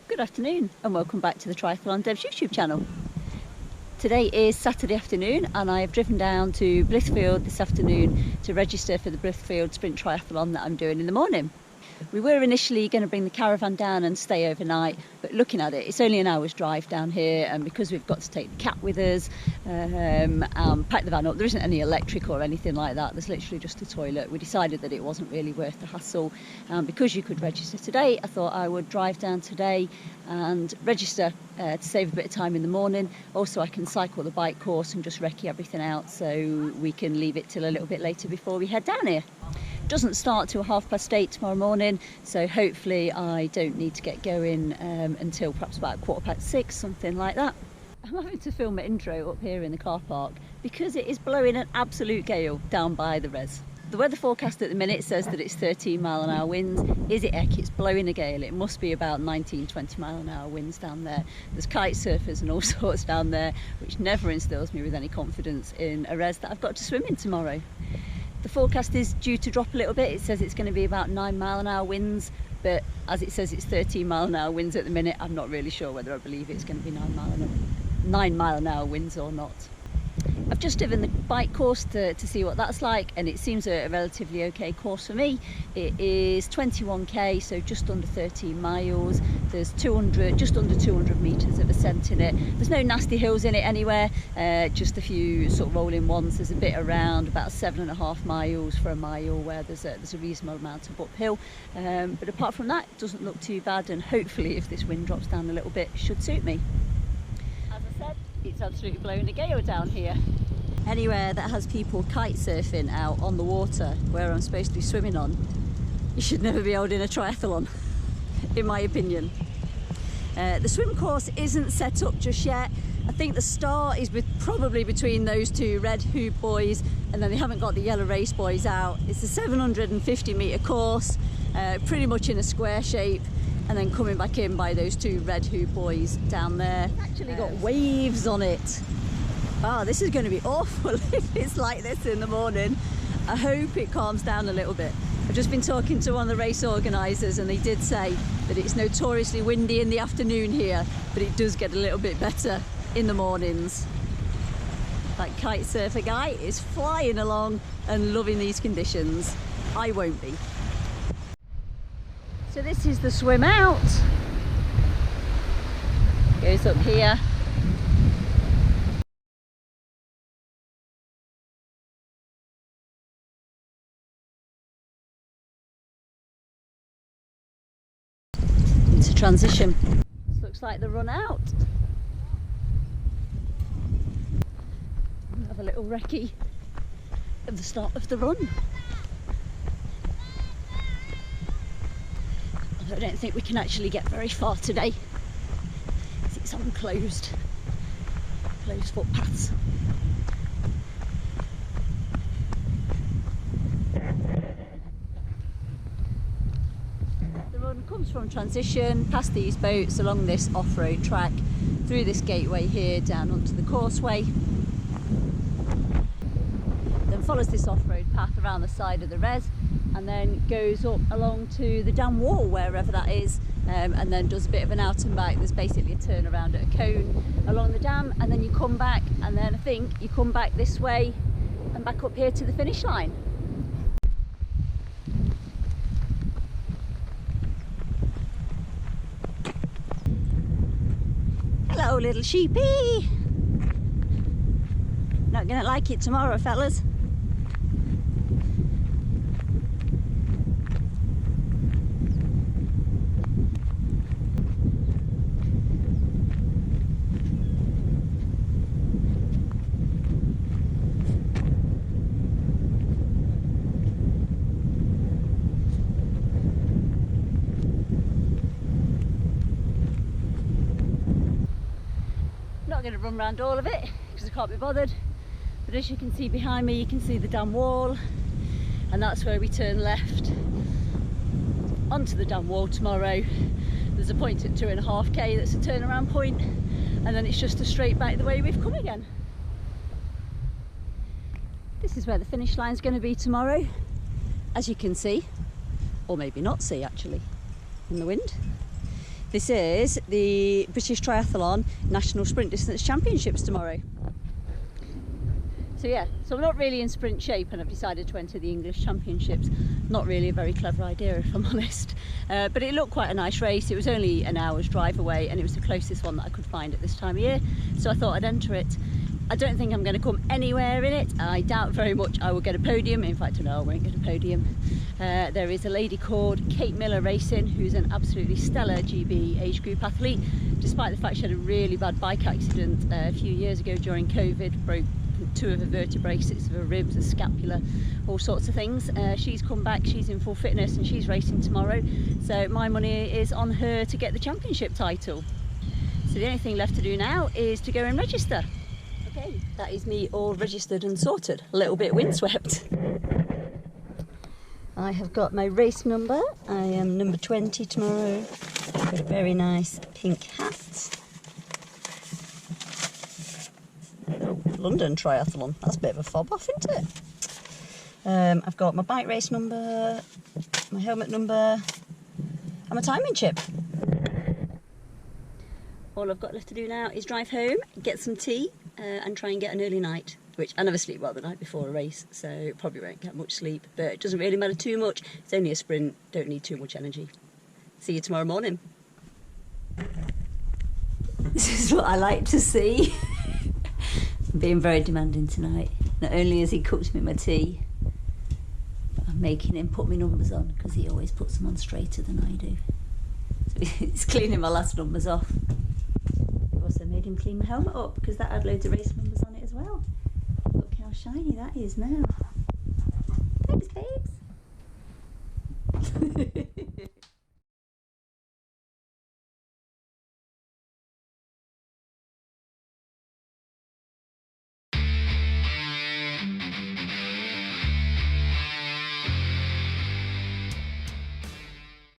Good afternoon and welcome back to the Triathlon Devs YouTube channel. Today is Saturday afternoon and I have driven down to Blithfield this afternoon to register for the Blithfield Sprint Triathlon that I'm doing in the morning. We were initially going to bring the caravan down and stay overnight, but looking at it, it's only an hour's drive down here, and because we've got to take the cat with us and pack the van up, there isn't any electric or anything like that, there's literally just a toilet. We decided that it wasn't really worth the hassle, and because you could register today, I thought I would drive down today and register to save a bit of time in the morning. Also, I can cycle the bike course and just recce everything out so we can leave it till a little bit later before we head down here. Doesn't start till 8:30 tomorrow morning, so hopefully I don't need to get going until perhaps about 6:15, something like that. I'm having to film my intro up here in the car park because it is blowing an absolute gale down by the res. The weather forecast at the minute says that it's 13-mile-an-hour winds. Is it heck? It's blowing a gale. It must be about 19-20-mile-an-hour winds down there. There's kite surfers and all sorts down there, which never instills me with any confidence in a res that I've got to swim in tomorrow. The forecast is due to drop a little bit. It says it's going to be about 9-mile-an-hour winds, but as it says it's 13-mile-an-hour winds at the minute, I'm not really sure whether I believe it's going to be 9-mile-an-hour winds or not. I've just driven the bike course to see what that's like, and it seems a relatively okay course for me. It is 21k, so just under 13 miles. There's just under 200 metres of ascent in it. There's no nasty hills in it anywhere, just a few sort of rolling ones. There's a bit around about 7.5 miles for a mile where there's a reasonable amount of uphill. But apart from that, it doesn't look too bad, and hopefully if this wind drops down a little bit, it should suit me. As I said, it's absolutely blowing a gale down here. Anywhere that has people kite surfing out on the water where I'm supposed to be swimming on, you should never be holding a triathlon, in my opinion. The swim course isn't set up just yet. I think the start is probably between those two red hoop boys, and then they haven't got the yellow race boys out. It's a 750 metre course, pretty much in a square shape, and then coming back in by those two red hoop boys down there. It's actually got waves on it. Oh, this is going to be awful if it's like this in the morning. I hope it calms down a little bit. I've just been talking to one of the race organisers, and they did say that it's notoriously windy in the afternoon here, but it does get a little bit better in the mornings. That kite surfer guy is flying along and loving these conditions. I won't be. So this is the swim out. Goes up here. Into transition. This looks like the run out. We'll have a little recce of the start of the run. I don't think we can actually get very far today. It's on closed footpaths. The run comes from transition, past these boats, along this off-road track, through this gateway here, down onto the causeway. Then follows this off-road path around the side of the res, and then goes up along to the dam wall, wherever that is, and then does a bit of an out and back. There's basically a turn around at a cone along the dam, and then you come back, and then I think you come back this way and back up here to the finish line. Hello, little sheepy. Not gonna like it tomorrow, fellas. Not going to run around all of it because I can't be bothered, but as you can see behind me, you can see the dam wall, and that's where we turn left onto the dam wall tomorrow. There's a point at 2.5k that's a turnaround point, and then it's just a straight back the way we've come again. This is where the finish line is going to be tomorrow, as you can see, or maybe not see actually, in the wind. This is the British Triathlon National Sprint Distance Championships tomorrow. So yeah, so I'm not really in sprint shape and I've decided to enter the English Championships. Not really a very clever idea if I'm honest, but it looked quite a nice race. It was only an hour's drive away and it was the closest one that I could find at this time of year, so I thought I'd enter it. I don't think I'm going to come anywhere in it. I doubt very much I will get a podium. In fact, no, I won't get a podium. There is a lady called Kate Miller racing, who's an absolutely stellar GB age group athlete, despite the fact she had a really bad bike accident a few years ago during COVID, broke 2 of her vertebrae, 6 of her ribs, a scapula, all sorts of things. She's come back, she's in full fitness and she's racing tomorrow. So my money is on her to get the championship title. So the only thing left to do now is to go and register. Okay, that is me all registered and sorted, a little bit windswept. I have got my race number. I am number 20 tomorrow. I've got a very nice pink hat. Oh, London Triathlon, that's a bit of a fob off, isn't it? I've got my bike race number, my helmet number, and my timing chip. All I've got left to do now is drive home, get some tea, and try and get an early night, which I never sleep well the night before a race, so probably won't get much sleep, but it doesn't really matter too much. It's only a sprint, don't need too much energy. See you tomorrow morning. This is what I like to see. I'm being very demanding tonight. Not only has he cooked me my tea, but I'm making him put my numbers on, because he always puts them on straighter than I do. So he's cleaning my last numbers off. I also made him clean my helmet up, because that had loads of race numbers on it as well. Look how shiny that is now. Thanks, babes.